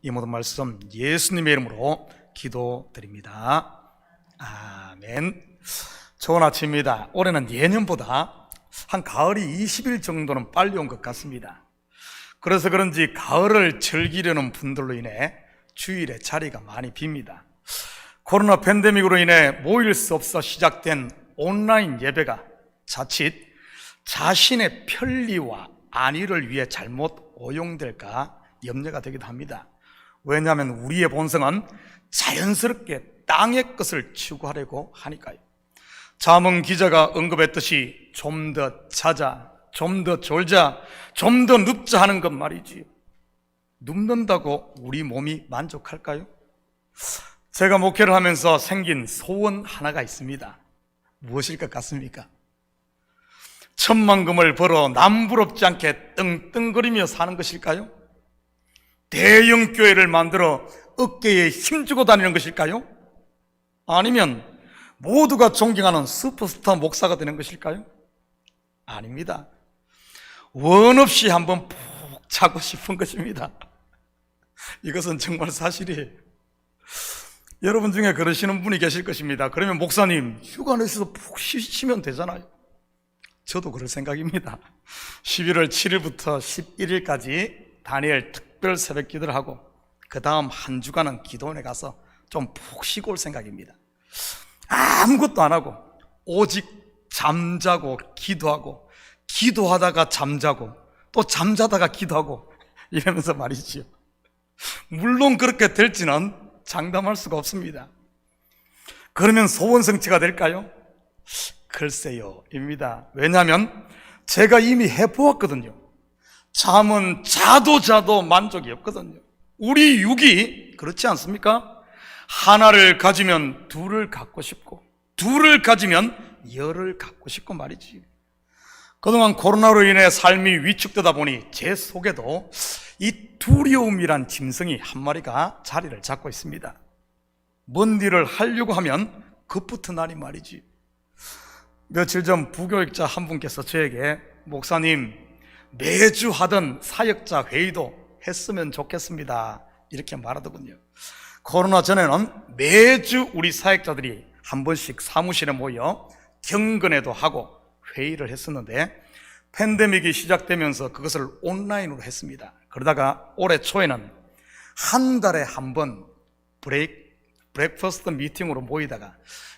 이 모든 말씀 예수님의 이름으로 기도드립니다. 아멘. 좋은 아침입니다. 올해는 예년보다 한 가을이 20일 정도는 빨리 온 것 같습니다. 그래서 그런지 가을을 즐기려는 분들로 인해 주일에 자리가 많이 빕니다. 코로나 팬데믹으로 인해 모일 수 없어 시작된 온라인 예배가 자칫 자신의 편리와 안위를 위해 잘못 오용될까 염려가 되기도 합니다. 왜냐하면 우리의 본성은 자연스럽게 땅의 것을 추구하려고 하니까요. 잠언 기자가 언급했듯이 좀 더 자자, 좀 더 졸자, 좀 더 눕자 하는 것 말이지요. 눕는다고 우리 몸이 만족할까요? 제가 목회를 하면서 생긴 소원 하나가 있습니다. 무엇일 것 같습니까? 천만금을 벌어 남부럽지 않게 떵떵거리며 사는 것일까요? 대형 교회를 만들어 어깨에 힘주고 다니는 것일까요? 아니면 모두가 존경하는 슈퍼스타 목사가 되는 것일까요? 아닙니다. 원 없이 한번 푹 자고 싶은 것입니다. 이것은 정말 사실이에요. 여러분 중에 그러시는 분이 계실 것입니다. 그러면 목사님, 휴가 내셔서 푹 쉬시면 되잖아요. 저도 그럴 생각입니다. 11월 7일부터 11일까지 다니엘 특별 새벽 기도를 하고 그 다음 한 주간은 기도원에 가서 좀 푹 쉬고 올 생각입니다. 아무것도 안 하고 오직 잠자고 기도하고 기도하다가 잠자고 또 잠자다가 기도하고 이러면서 말이지요. 물론 그렇게 될지는 장담할 수가 없습니다. 그러면 소원 성취가 될까요? 글쎄요 입니다. 왜냐하면 제가 이미 해보았거든요. 잠은 자도 만족이 없거든요. 우리 육이 그렇지 않습니까? 하나를 가지면 둘을 갖고 싶고 둘을 가지면 열을 갖고 싶고 말이지. 그동안 코로나로 인해 삶이 위축되다 보니 제 속에도 이 두려움이란 짐승이 한 마리가 자리를 잡고 있습니다. 뭔 일을 하려고 하면 급부터나니 말이지. 며칠 전 부교육자 한 분께서 저에게 목사님 매주 하던 사역자 회의도 했으면 좋겠습니다 이렇게 말하더군요. 코로나 전에는 매주 우리 사역자들이 한 번씩 사무실에 모여 경건회도 하고 회의를 했었는데 팬데믹이 시작되면서 그것을 온라인으로 했습니다. 그러다가 올해 초에는 한 달에 한 번 브레이크퍼스트 미팅으로 모이다가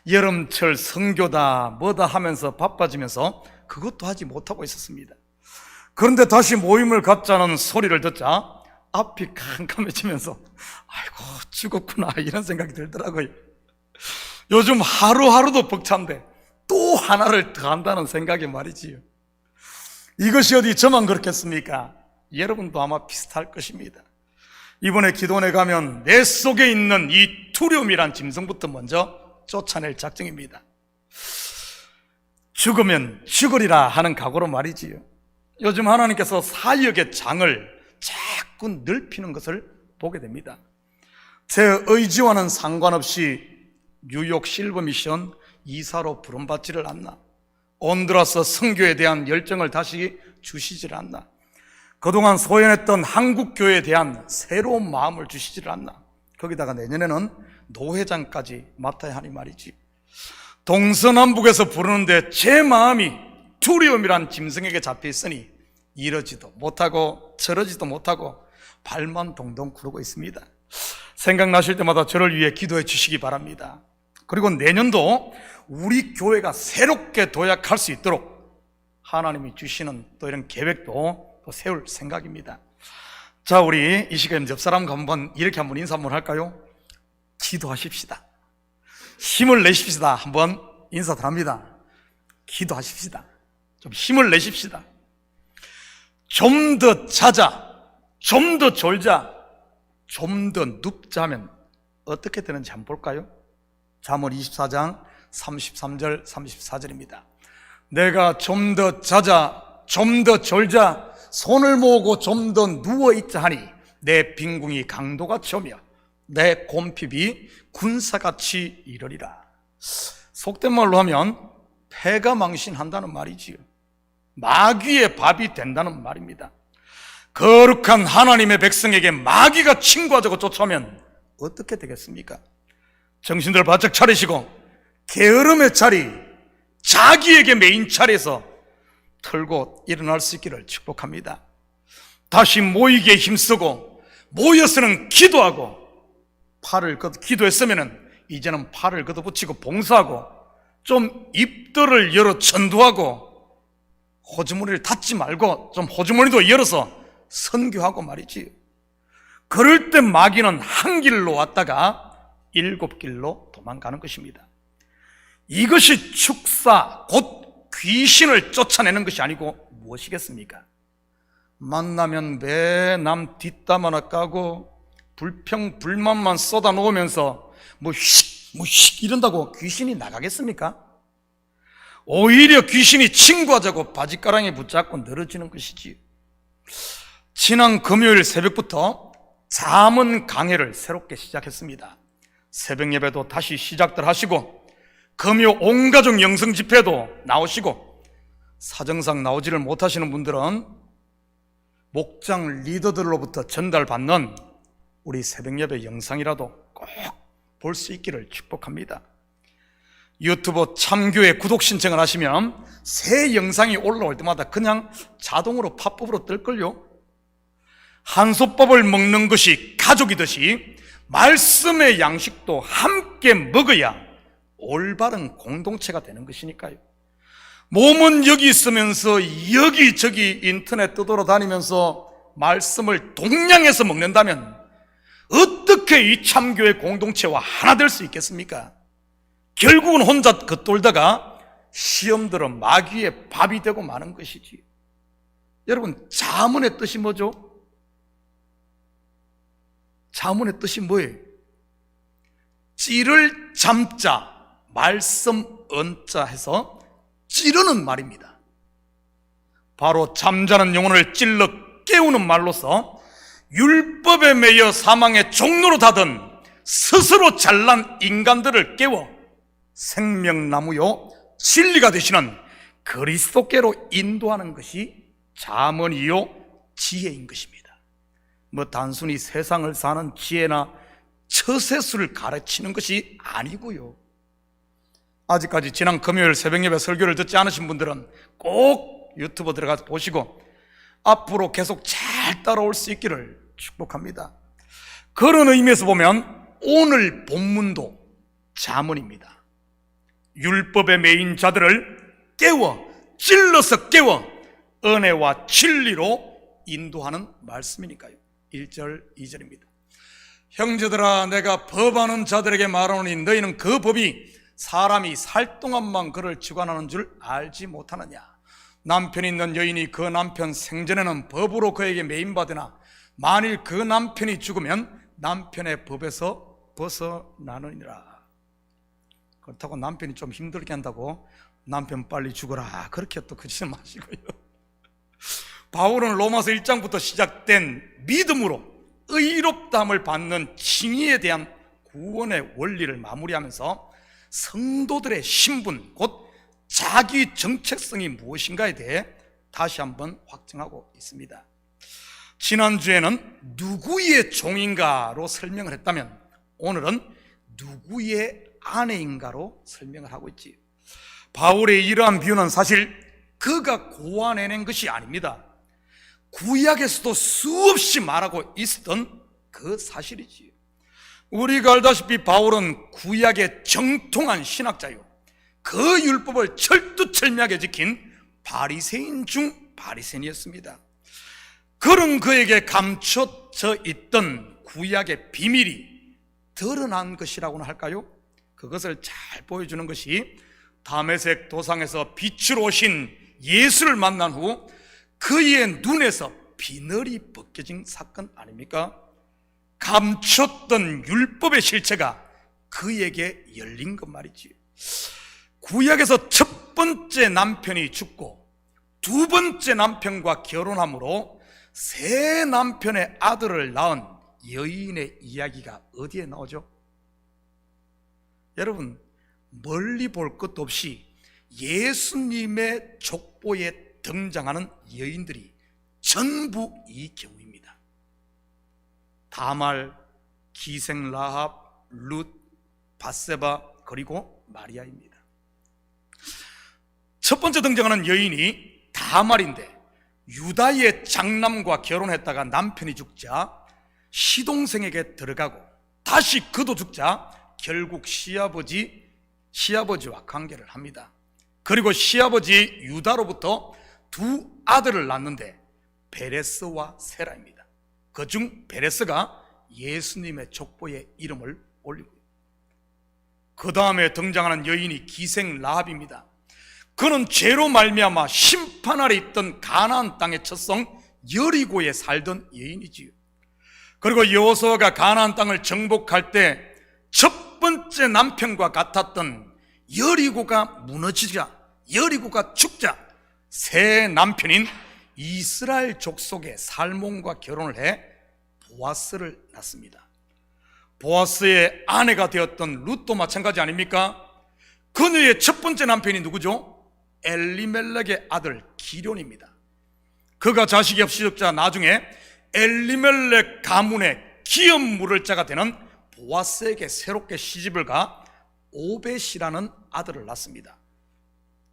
여름철 선교다 뭐다 하면서 바빠지면서 그것도 하지 못하고 있었습니다. 그런데 다시 모임을 갖자는 소리를 듣자 앞이 캄캄해지면서 아이고 죽었구나 이런 생각이 들더라고요. 요즘 하루하루도 벅찬데 또 하나를 더 한다는 생각이 말이지요. 이것이 어디 저만 그렇겠습니까? 여러분도 아마 비슷할 것입니다. 이번에 기도원에 가면 내 속에 있는 이 두려움이란 짐승부터 먼저 쫓아낼 작정입니다. 죽으면 죽으리라 하는 각오로 말이지요. 요즘 하나님께서 사역의 장을 자꾸 넓히는 것을 보게 됩니다. 제 의지와는 상관없이 뉴욕 실버 미션 이사로 부름받지를 않나, 온두라스 선교에 대한 열정을 다시 주시질 않나, 그동안 소연했던 한국교회에 대한 새로운 마음을 주시질 않나, 거기다가 내년에는 노회장까지 맡아야 하니 말이지. 동서남북에서 부르는데 제 마음이 두려움이란 짐승에게 잡혀 있으니 이러지도 못하고 저러지도 못하고 발만 동동 구르고 있습니다. 생각나실 때마다 저를 위해 기도해 주시기 바랍니다. 그리고 내년도 우리 교회가 새롭게 도약할 수 있도록 하나님이 주시는 또 이런 계획도 또 세울 생각입니다. 자, 우리 이 시간에 옆 사람과 이렇게 한번 인사 한번 할까요? 기도하십시다. 힘을 내십시다. 한번 인사드립니다. 기도하십시다. 좀 힘을 내십시다. 좀 더 자자, 좀 더 졸자, 좀 더 눕자 하면 어떻게 되는지 한번 볼까요? 잠언 24장 33절 34절입니다. 내가 좀 더 자자, 좀 더 졸자, 손을 모으고 좀 더 누워있자 하니 내 빈궁이 강도같이 오며 내 곰핍이 군사같이 이르리라. 속된 말로 하면 폐가 망신한다는 말이지요. 마귀의 밥이 된다는 말입니다. 거룩한 하나님의 백성에게 마귀가 친구하자고 쫓아오면 어떻게 되겠습니까? 정신들 바짝 차리시고 게으름의 자리, 자기에게 메인 자리에서 털고 일어날 수 있기를 축복합니다. 다시 모이기에 힘쓰고 모여서는 기도하고, 기도했으면 이제는 팔을 걷어붙이고 봉사하고, 좀 입들을 열어 전도하고, 호주머니를 닫지 말고 좀 호주머니도 열어서 선교하고 말이지. 그럴 때 마귀는 한 길로 왔다가 7길로 도망가는 것입니다. 이것이 축사, 곧 귀신을 쫓아내는 것이 아니고 무엇이겠습니까? 만나면 매 남 뒷담 하나 까고 불평불만만 쏟아놓으면서 휙 이런다고 귀신이 나가겠습니까? 오히려 귀신이 친구하자고 바지가랑이 붙잡고 늘어지는 것이지. 지난 금요일 새벽부터 잠언 강해를 새롭게 시작했습니다. 새벽 예배도 다시 시작들 하시고, 금요 온가족 영성 집회도 나오시고, 사정상 나오지를 못하시는 분들은 목장 리더들로부터 전달받는 우리 새벽 예배 영상이라도 꼭 볼 수 있기를 축복합니다. 유튜브 참교회 구독 신청을 하시면 새 영상이 올라올 때마다 그냥 자동으로 팝업으로 뜰걸요. 한솥밥을 먹는 것이 가족이듯이 말씀의 양식도 함께 먹어야 올바른 공동체가 되는 것이니까요. 몸은 여기 있으면서 여기저기 인터넷 떠돌아다니면서 말씀을 동량해서 먹는다면 어떻게 이 참교회 공동체와 하나 될 수 있겠습니까? 결국은 혼자 겉돌다가 시험 들어 마귀의 밥이 되고 마는 것이지. 여러분, 잠언의 뜻이 뭐죠? 잠언의 뜻이 뭐예요? 찌를 잠자, 말씀 언자 해서 찌르는 말입니다. 바로 잠자는 영혼을 찔러 깨우는 말로서 율법에 매여 사망의 종로로 닫은 스스로 잘난 인간들을 깨워 생명나무요 진리가 되시는 그리스도께로 인도하는 것이 잠언이요 지혜인 것입니다. 단순히 세상을 사는 지혜나 처세술을 가르치는 것이 아니고요. 아직까지 지난 금요일 새벽예배 설교를 듣지 않으신 분들은 꼭 유튜브 들어가서 보시고 앞으로 계속 잘 따라올 수 있기를 축복합니다. 그런 의미에서 보면 오늘 본문도 잠언입니다. 율법에 매인 자들을 찔러서 깨워 은혜와 진리로 인도하는 말씀이니까요. 1절 2절입니다. 형제들아, 내가 법하는 자들에게 말하노니 너희는 그 법이 사람이 살 동안만 그를 주관하는 줄 알지 못하느냐. 남편이 있는 여인이 그 남편 생전에는 법으로 그에게 매인받으나 만일 그 남편이 죽으면 남편의 법에서 벗어나느니라. 그렇다고 남편이 좀 힘들게 한다고 남편 빨리 죽어라, 그렇게 또 그러지 마시고요. 바울은 로마서 1장부터 시작된 믿음으로 의롭다함을 받는 칭의에 대한 구원의 원리를 마무리하면서 성도들의 신분, 곧 자기 정체성이 무엇인가에 대해 다시 한번 확증하고 있습니다. 지난주에는 누구의 종인가로 설명을 했다면 오늘은 누구의 아내인가로 설명을 하고 있지. 바울의 이러한 비유는 사실 그가 고안해낸 것이 아닙니다. 구약에서도 수없이 말하고 있었던 그 사실이지. 우리가 알다시피 바울은 구약의 정통한 신학자요, 그 율법을 철두철미하게 지킨 바리새인 중 바리새인이었습니다. 그런 그에게 감춰져 있던 구약의 비밀이 드러난 것이라고는 할까요? 그것을 잘 보여주는 것이 다메섹 도상에서 빛으로 오신 예수를 만난 후 그의 눈에서 비늘이 벗겨진 사건 아닙니까? 감췄던 율법의 실체가 그에게 열린 것 말이지. 구약에서 첫 번째 남편이 죽고 두 번째 남편과 결혼함으로 세 남편의 아들을 낳은 여인의 이야기가 어디에 나오죠? 여러분, 멀리 볼 것도 없이 예수님의 족보에 등장하는 여인들이 전부 이 경우입니다. 다말, 기생 라합, 룻, 밧세바, 그리고 마리아입니다. 첫 번째 등장하는 여인이 다말인데, 유다의 장남과 결혼했다가 남편이 죽자 시동생에게 들어가고 다시 그도 죽자 결국 시아버지와 관계를 합니다. 그리고 시아버지 유다로부터 두 아들을 낳는데 베레스와 세라입니다. 그중 베레스가 예수님의 족보에 이름을 올리고, 그 다음에 등장하는 여인이 기생 라합입니다. 그는 죄로 말미암아 심판 아래 있던 가나안 땅의 첫성 여리고에 살던 여인이지요. 그리고 여호수아가 가나안 땅을 정복할 때 첫 번째 남편과 같았던 여리고가 무너지자, 여리고가 죽자 새 남편인 이스라엘 족속의 살몬과 결혼을 해 보아스를 낳습니다. 보아스의 아내가 되었던 룻도 마찬가지 아닙니까? 그녀의 첫 번째 남편이 누구죠? 엘리멜렉의 아들 기럐입니다. 그가 자식이 없이 죽자 나중에 엘리멜렉 가문의 기업 물을 자가 되는 보아스에게 새롭게 시집을 가 오벳이라는 아들을 낳습니다.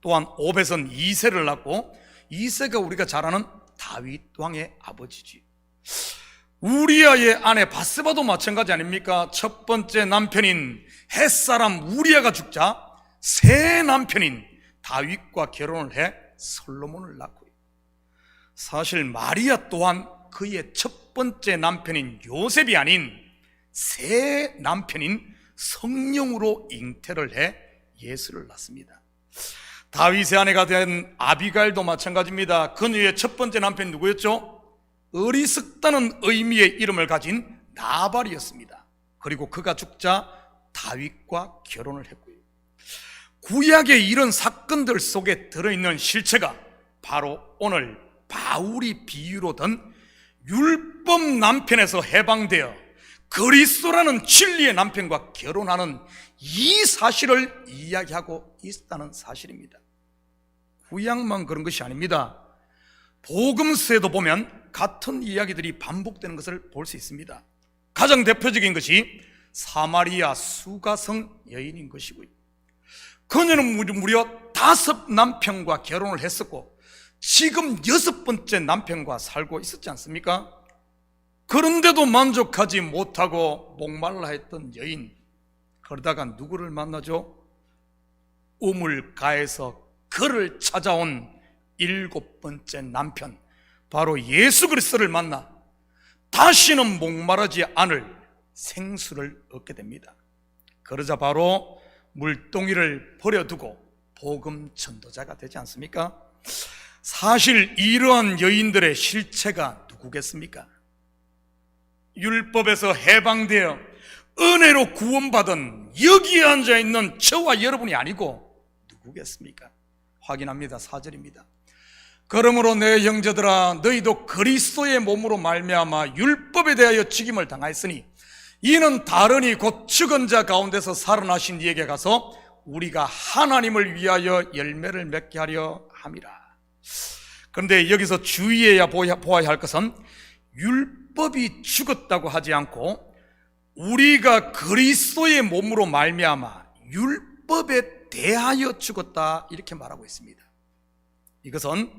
또한 오벳은 이새를 낳고, 이새가 우리가 잘 아는 다윗 왕의 아버지지. 우리아의 아내 밧세바도 마찬가지 아닙니까? 첫 번째 남편인 햇사람 우리아가 죽자 새 남편인 다윗과 결혼을 해 솔로몬을 낳고요. 사실 마리아 또한 그의 첫 번째 남편인 요셉이 아닌 새 남편인 성령으로 잉태를 해 예수를 낳습니다. 다윗의 아내가 된 아비가일도 마찬가지입니다. 그녀의 첫 번째 남편이 누구였죠? 어리석다는 의미의 이름을 가진 나발이었습니다. 그리고 그가 죽자 다윗과 결혼을 했고요. 구약의 이런 사건들 속에 들어있는 실체가 바로 오늘 바울이 비유로 든 율법 남편에서 해방되어 그리스도라는 진리의 남편과 결혼하는 이 사실을 이야기하고 있다는 사실입니다. 구약만 그런 것이 아닙니다. 복음서에도 보면 같은 이야기들이 반복되는 것을 볼 수 있습니다. 가장 대표적인 것이 사마리아 수가성 여인인 것이고요. 그녀는 무려 5 남편과 결혼을 했었고 지금 6번째 남편과 살고 있었지 않습니까? 그런데도 만족하지 못하고 목말라 했던 여인, 그러다가 누구를 만나죠? 우물가에서 그를 찾아온 7번째 남편, 바로 예수 그리스도를 만나 다시는 목마르지 않을 생수를 얻게 됩니다. 그러자 바로 물동이를 버려두고 복음 전도자가 되지 않습니까? 사실 이러한 여인들의 실체가 누구겠습니까? 율법에서 해방되어 은혜로 구원받은 여기에 앉아있는 저와 여러분이 아니고 누구겠습니까? 확인합니다. 4절입니다. 그러므로 내 형제들아, 너희도 그리스도의 몸으로 말미암아 율법에 대하여 죽임을 당하였으니 이는 다르니 곧 죽은 자 가운데서 살아나신 이에게 가서 우리가 하나님을 위하여 열매를 맺게 하려 함이라. 그런데 여기서 주의해야 보아야 할 것은 율법이 죽었다고 하지 않고 우리가 그리스도의 몸으로 말미암아 율법에 대하여 죽었다, 이렇게 말하고 있습니다. 이것은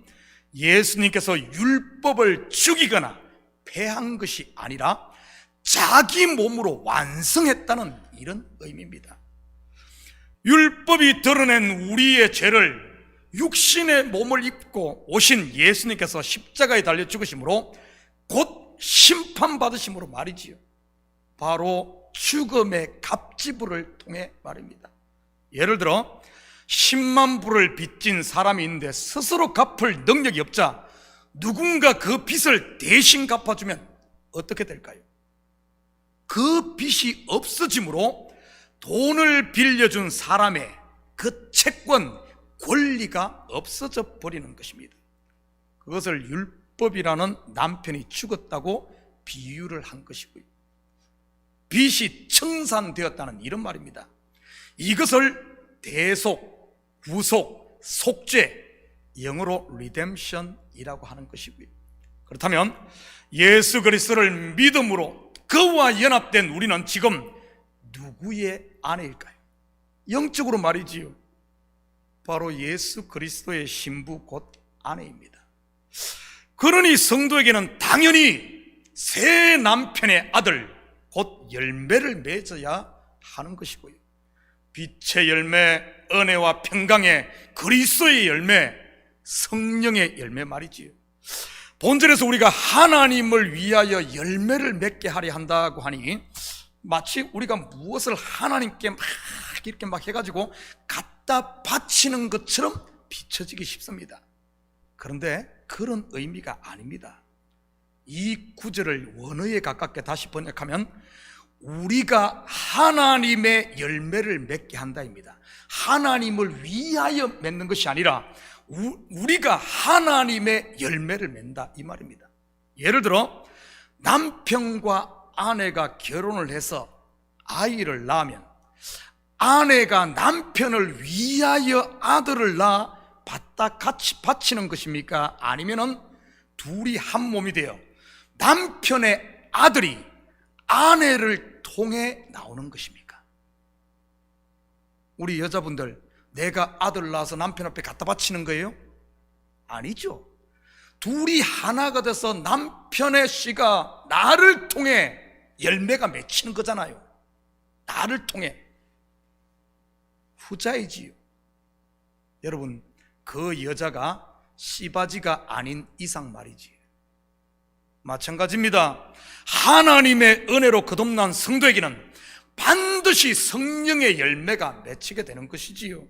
예수님께서 율법을 죽이거나 폐한 것이 아니라 자기 몸으로 완성했다는 이런 의미입니다. 율법이 드러낸 우리의 죄를 육신의 몸을 입고 오신 예수님께서 십자가에 달려 죽으심으로 곧 심판받으심으로 말이지요. 바로 죽음의 갑지불을 통해 말입니다. 예를 들어 10만 불을 빚진 사람이 있는데 스스로 갚을 능력이 없자 누군가 그 빚을 대신 갚아주면 어떻게 될까요? 그 빚이 없어짐으로 돈을 빌려준 사람의 그 채권, 권리가 없어져 버리는 것입니다. 그것을 율법이라는 남편이 죽었다고 비유를 한 것이고요. 빚이 청산되었다는 이런 말입니다. 이것을 대속, 구속, 속죄, 영어로 redemption이라고 하는 것이고요. 그렇다면 예수 그리스도를 믿음으로 그와 연합된 우리는 지금 누구의 아내일까요? 영적으로 말이지요, 바로 예수 그리스도의 신부 곧 아내입니다. 그러니 성도에게는 당연히 새 남편의 아들 곧 열매를 맺어야 하는 것이고요, 빛의 열매, 은혜와 평강의 그리스도의 열매, 성령의 열매 말이지요. 본절에서 우리가 하나님을 위하여 열매를 맺게 하려 한다고 하니 마치 우리가 무엇을 하나님께 막 이렇게 막 해가지고 갖다 바치는 것처럼 비춰지기 쉽습니다. 그런데 그런 의미가 아닙니다. 이 구절을 원어에 가깝게 다시 번역하면 우리가 하나님의 열매를 맺게 한다입니다. 하나님을 위하여 맺는 것이 아니라 우리가 하나님의 열매를 맺는다 이 말입니다. 예를 들어 남편과 아내가 결혼을 해서 아이를 낳으면 아내가 남편을 위하여 아들을 낳아 받다 같이 바치는 것입니까? 아니면은 둘이 한 몸이 되어 남편의 아들이 아내를 통해 나오는 것입니까? 우리 여자분들, 내가 아들 낳아서 남편 앞에 갖다 바치는 거예요? 아니죠. 둘이 하나가 돼서 남편의 씨가 나를 통해 열매가 맺히는 거잖아요. 나를 통해. 후자이지요. 여러분, 그 여자가 씨바지가 아닌 이상 말이지. 마찬가지입니다. 하나님의 은혜로 거듭난 성도에게는 반드시 성령의 열매가 맺히게 되는 것이지요.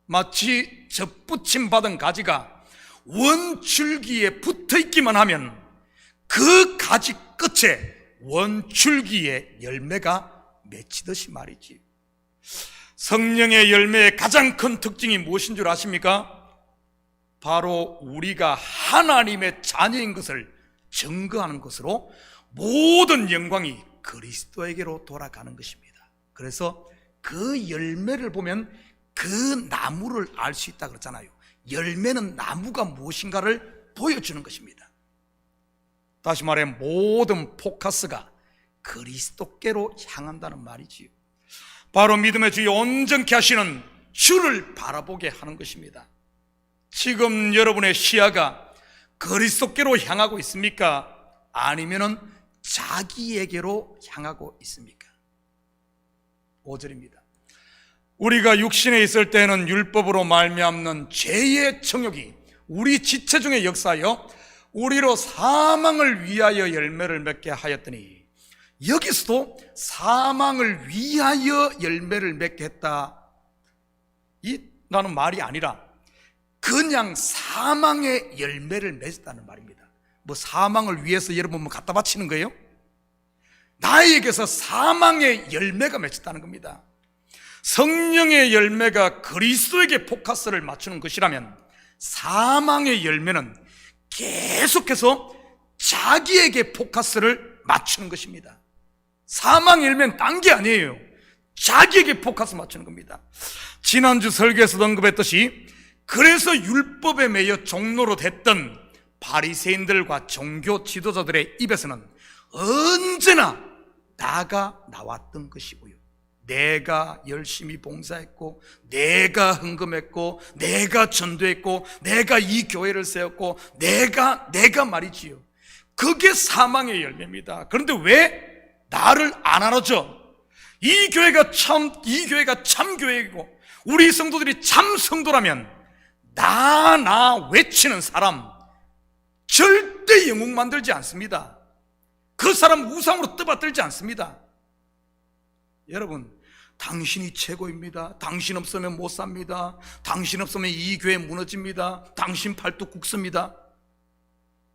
마치 접붙임 받은 가지가 원줄기에 붙어있기만 하면 그 가지 끝에 원줄기에 열매가 맺히듯이 말이지. 성령의 열매의 가장 큰 특징이 무엇인 줄 아십니까? 바로 우리가 하나님의 자녀인 것을 증거하는 것으로 모든 영광이 그리스도에게로 돌아가는 것입니다. 그래서 그 열매를 보면 그 나무를 알 수 있다 그랬잖아요. 열매는 나무가 무엇인가를 보여주는 것입니다. 다시 말해 모든 포커스가 그리스도께로 향한다는 말이지요. 바로 믿음의 주에 온전케 하시는 주를 바라보게 하는 것입니다. 지금 여러분의 시야가 그리스도께로 향하고 있습니까? 아니면은 자기에게로 향하고 있습니까? 5절입니다. 우리가 육신에 있을 때는 율법으로 말미암는 죄의 정욕이 우리 지체 중에 역사하여 우리로 사망을 위하여 열매를 맺게 하였더니, 여기서도 사망을 위하여 열매를 맺게 했다 라는 말이 아니라 그냥 사망의 열매를 맺었다는 말입니다. 뭐 사망을 위해서 여러분 뭐 갖다 바치는 거예요? 나에게서 사망의 열매가 맺혔다는 겁니다. 성령의 열매가 그리스도에게 포커스를 맞추는 것이라면 사망의 열매는 계속해서 자기에게 포커스를 맞추는 것입니다. 사망의 열매는 딴 게 아니에요. 자기에게 포커스 맞추는 겁니다. 지난주 설교에서 언급했듯이 그래서 율법에 매여 종로로 됐던 바리새인들과 종교 지도자들의 입에서는 언제나 나가 나왔던 것이고요, 내가 열심히 봉사했고, 내가 헌금했고, 내가 전도했고, 내가 이 교회를 세웠고, 내가 말이지요. 그게 사망의 열매입니다. 그런데 왜 나를 안 알아줘? 이 교회가 참 교회이고 우리 성도들이 참 성도라면 나 외치는 사람 절대 영웅 만들지 않습니다. 그 사람 우상으로 떠받들지 않습니다. 여러분, 당신이 최고입니다. 당신 없으면 못 삽니다. 당신 없으면 이 교회 무너집니다. 당신 팔뚝 굽습니다.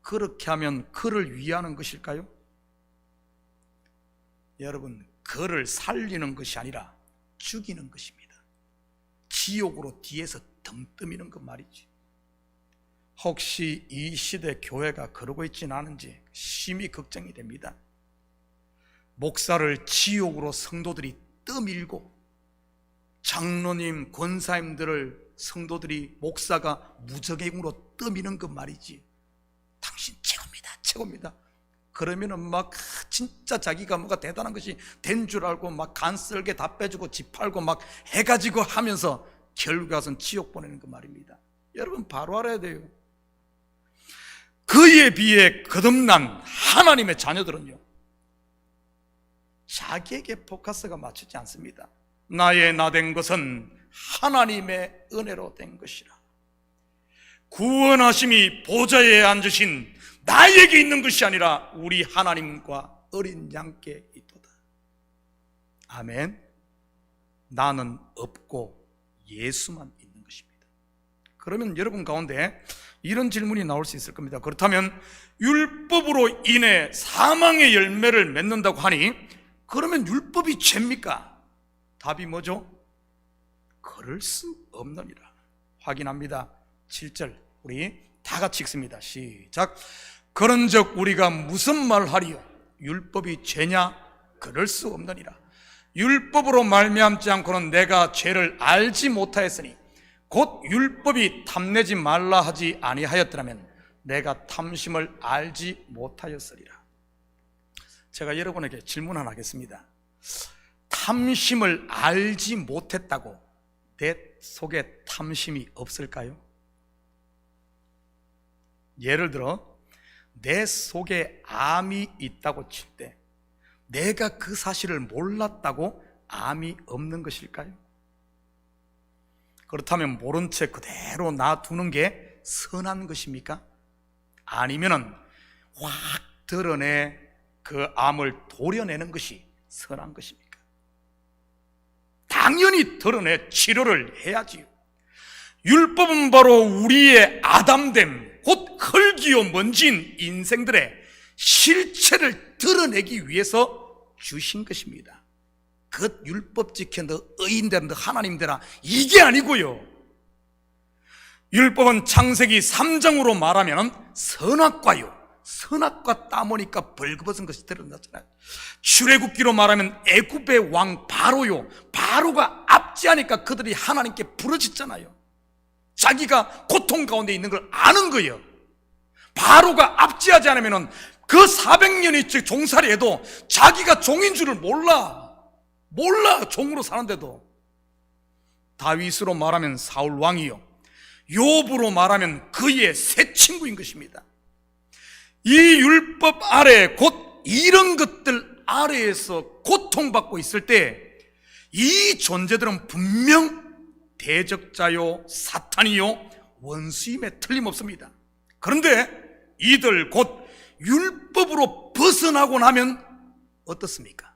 그렇게 하면 그를 위하는 것일까요? 여러분, 그를 살리는 것이 아니라 죽이는 것입니다. 지옥으로 뒤에서 등 떠미는 것 말이지. 혹시 이 시대 교회가 그러고 있지는 않은지 심히 걱정이 됩니다. 목사를 지옥으로 성도들이 떠밀고, 장로님, 권사님들을 성도들이, 목사가 무적행으로 떠미는 것 말이지. 당신 최고입니다. 최고입니다. 그러면은 막 진짜 자기가 뭐가 대단한 것이 된 줄 알고 막 간쓸게 다 빼주고 집 팔고 막 해가지고 하면서 결국 가서는 지옥 보내는 그 말입니다. 여러분 바로 알아야 돼요. 그에 비해 거듭난 하나님의 자녀들은요, 자기에게 포커스가 맞추지 않습니다. 나의 나 된 것은 하나님의 은혜로 된 것이라. 구원하심이 보좌에 앉으신 나에게 있는 것이 아니라 우리 하나님과 어린 양께 있도다. 아멘. 나는 없고 예수만 있는 것입니다. 그러면 여러분 가운데 이런 질문이 나올 수 있을 겁니다. 그렇다면 율법으로 인해 사망의 열매를 맺는다고 하니 그러면 율법이 죄입니까? 답이 뭐죠? 그럴 수 없느니라. 확인합니다. 7절 우리 다 같이 읽습니다. 시작. 그런즉 우리가 무슨 말하리요? 율법이 죄냐? 그럴 수 없느니라. 율법으로 말미암지 않고는 내가 죄를 알지 못하였으니 곧 율법이 탐내지 말라 하지 아니하였더라면 내가 탐심을 알지 못하였으리라. 제가 여러분에게 질문 하나 하겠습니다. 탐심을 알지 못했다고 내 속에 탐심이 없을까요? 예를 들어 내 속에 암이 있다고 칠 때 내가 그 사실을 몰랐다고 암이 없는 것일까요? 그렇다면 모른 채 그대로 놔두는 게 선한 것입니까? 아니면은 확 드러내 그 암을 도려내는 것이 선한 것입니까? 당연히 드러내 치료를 해야지요. 율법은 바로 우리의 아담됨, 곧 흙이요 먼지인 인생들의 실체를 드러내기 위해서 주신 것입니다. 그 율법 지켜 너 의인되라 너 하나님 되라 이게 아니고요. 율법은 창세기 3장으로 말하면 선악과요, 선악과 따보니까 벌거벗은 것이 드러났잖아요. 출애굽기로 말하면 애굽의 왕 바로요, 바로가 압제하니까 그들이 하나님께 부르짖잖아요. 자기가 고통 가운데 있는 걸 아는 거예요. 바로가 압제하지 않으면 그 400년이 종살이 해도 자기가 종인 줄을 몰라 종으로 사는데도. 다윗으로 말하면 사울 왕이요, 욥으로 말하면 그의 새 친구인 것입니다. 이 율법 아래 곧 이런 것들 아래에서 고통받고 있을 때 이 존재들은 분명 대적자요 사탄이요 원수임에 틀림없습니다. 그런데 이들 곧 율법으로 벗어나고 나면 어떻습니까?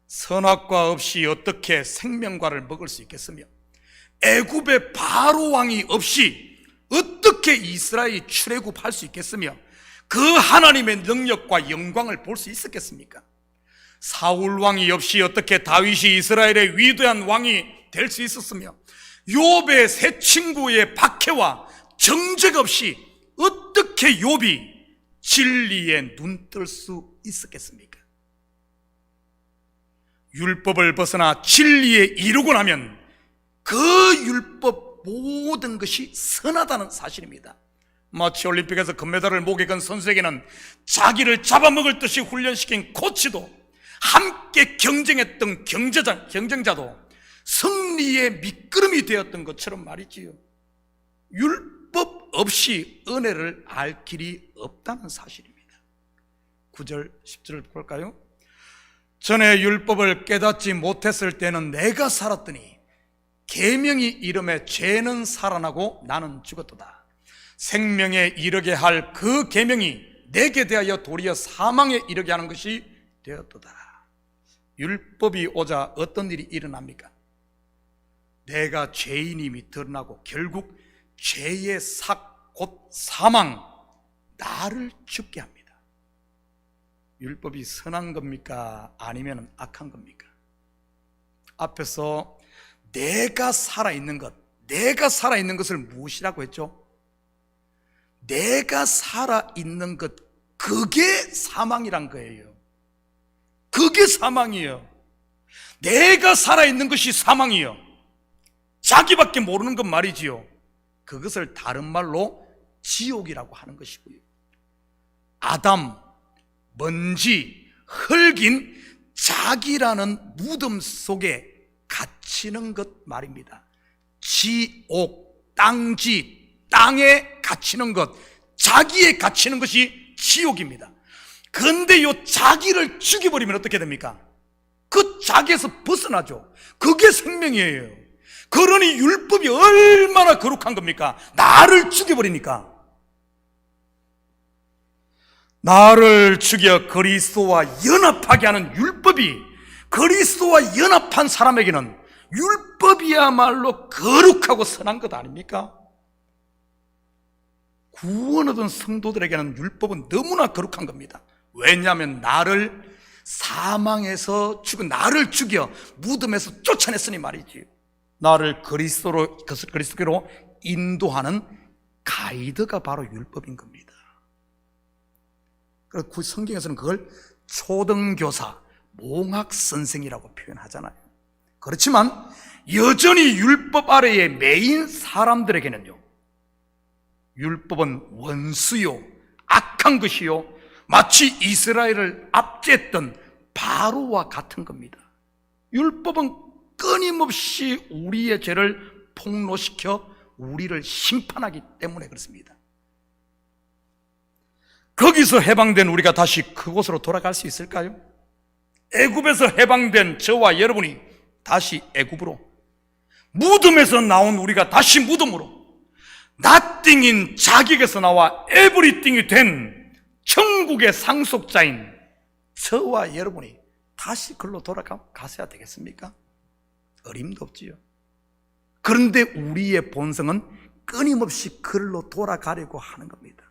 선악과 없이 어떻게 생명과를 먹을 수 있겠으며 애굽의 바로 왕이 없이 어떻게 이스라엘이 출애굽할 수 있겠으며 그 하나님의 능력과 영광을 볼 수 있었겠습니까? 사울 왕이 없이 어떻게 다윗이 이스라엘의 위대한 왕이 될 수 있었으며 욥의 새 친구의 박해와 정죄가 없이 어떻게 욥이 진리에 눈뜰 수 있었겠습니까? 율법을 벗어나 진리에 이르고 나면 그 율법 모든 것이 선하다는 사실입니다. 마치 올림픽에서 금메달을 목에 건 선수에게는 자기를 잡아먹을 듯이 훈련시킨 코치도 함께 경쟁했던 경쟁자도 승리의 밑거름이 되었던 것처럼 말이지요. 율법 없이 은혜를 알 길이 없다는 사실입니다. 9절 10절을 볼까요? 전에 율법을 깨닫지 못했을 때는 내가 살았더니 계명이 이름에 죄는 살아나고 나는 죽었도다. 생명에 이르게 할 그 계명이 내게 대하여 도리어 사망에 이르게 하는 것이 되었도다. 율법이 오자 어떤 일이 일어납니까? 내가 죄인임이 드러나고 결국 죄의 곧 사망, 나를 죽게 합니다. 율법이 선한 겁니까? 아니면 악한 겁니까? 앞에서 내가 살아있는 것을 무엇이라고 했죠? 내가 살아있는 것, 그게 사망이란 거예요. 그게 사망이에요. 내가 살아있는 것이 사망이에요. 자기밖에 모르는 것 말이지요. 그것을 다른 말로 지옥이라고 하는 것이고요. 아담, 먼지, 흙인 자기라는 무덤 속에 갇히는 것 말입니다. 지옥, 땅지, 땅에 갇히는 것, 자기에 갇히는 것이 지옥입니다. 그런데 이 자기를 죽여버리면 어떻게 됩니까? 그 자기에서 벗어나죠. 그게 생명이에요. 그러니 율법이 얼마나 거룩한 겁니까? 나를 죽여버리니까. 나를 죽여 그리스도와 연합하게 하는 율법이, 그리스도와 연합한 사람에게는 율법이야말로 거룩하고 선한 것 아닙니까? 구원 얻은 성도들에게는 율법은 너무나 거룩한 겁니다. 왜냐하면 나를 사망에서 죽은 나를 죽여 무덤에서 쫓아냈으니 말이지. 나를 그리스도로 인도하는 가이드가 바로 율법인 겁니다. 그래서 성경에서는 그걸 초등교사, 몽학선생이라고 표현하잖아요. 그렇지만 여전히 율법 아래에 매인 사람들에게는요, 율법은 원수요, 악한 것이요, 마치 이스라엘을 압제했던 바로와 같은 겁니다. 율법은 끊임없이 우리의 죄를 폭로시켜 우리를 심판하기 때문에 그렇습니다. 거기서 해방된 우리가 다시 그곳으로 돌아갈 수 있을까요? 애굽에서 해방된 저와 여러분이 다시 애굽으로, 무덤에서 나온 우리가 다시 무덤으로, 나띵인 자격에서 나와 에브리띵이 된 천국의 상속자인 저와 여러분이 다시 그걸로 돌아가셔야 되겠습니까? 어림도 없지요. 그런데 우리의 본성은 끊임없이 그걸로 돌아가려고 하는 겁니다.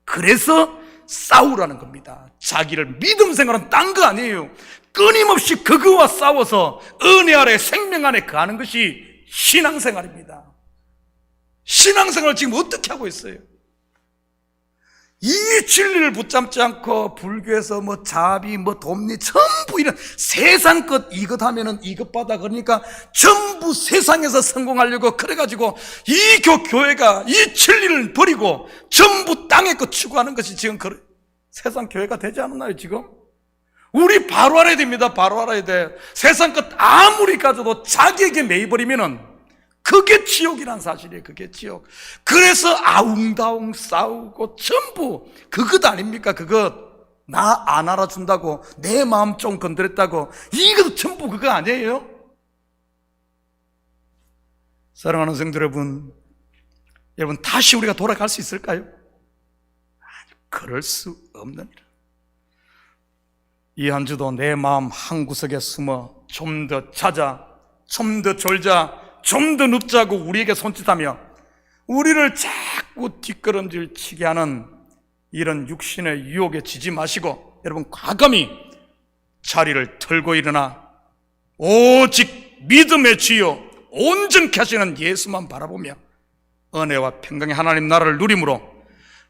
그래서 싸우라는 겁니다. 자기를 믿음 생활은 딴 거 아니에요. 끊임없이 그거와 싸워서 은혜 아래 생명 안에 거하는 것이 신앙생활입니다. 신앙생활을 지금 어떻게 하고 있어요? 이 진리를 붙잡지 않고 불교에서 자비, 돕니, 전부 이런 세상 것, 이것 하면은 이것 받아, 그러니까 전부 세상에서 성공하려고 그래가지고 이 교회가 이 진리를 버리고 전부 땅의 것 추구하는 것이 지금 세상 교회가 되지 않았나요, 지금? 우리 바로 알아야 됩니다. 바로 알아야 돼. 세상 것 아무리 가져도 자기에게 매입버리면은 그게 지옥이란 사실이에요. 그게 지옥. 그래서 아웅다웅 싸우고 전부 그것 아닙니까? 그것. 나 안 알아준다고, 내 마음 좀 건드렸다고, 이것도 전부 그거 아니에요? 사랑하는 성도 여러분, 다시 우리가 돌아갈 수 있을까요? 그럴 수 없는 일. 이 한 주도 내 마음 한 구석에 숨어 좀 더 찾아, 좀 더 졸자, 좀 더 눕자고 우리에게 손짓하며 우리를 자꾸 뒷걸음질 치게 하는 이런 육신의 유혹에 지지 마시고, 여러분 과감히 자리를 털고 일어나 오직 믿음의 주여 온전케 하시는 예수만 바라보며 은혜와 평강의 하나님 나라를 누림으로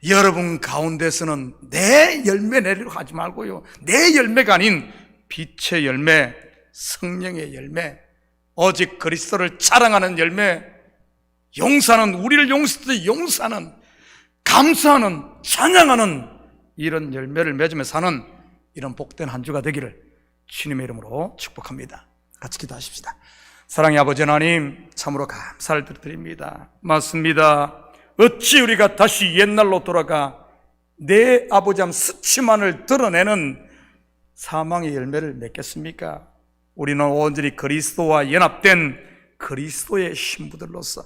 여러분 가운데서는 내 열매 내리려고 하지 말고요, 내 열매가 아닌 빛의 열매, 성령의 열매, 오직 그리스도를 자랑하는 열매, 용서하는, 우리를 용서하는, 감사하는, 찬양하는 이런 열매를 맺으며 사는 이런 복된 한 주가 되기를 주님의 이름으로 축복합니다. 같이 기도하십시다. 사랑의 아버지 하나님, 참으로 감사를 드립니다. 맞습니다. 어찌 우리가 다시 옛날로 돌아가 내 아버지함 수치만을 드러내는 사망의 열매를 맺겠습니까? 우리는 온전히 그리스도와 연합된 그리스도의 신부들로서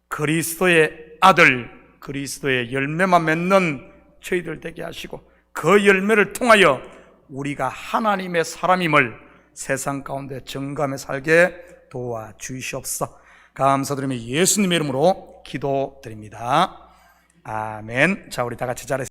그리스도의 아들, 그리스도의 열매만 맺는 저희들 되게 하시고, 그 열매를 통하여 우리가 하나님의 사람임을 세상 가운데 정감해 살게 도와주시옵소서. 감사드리며 예수님의 이름으로 기도드립니다. 아멘. 자, 우리 다 같이 자리에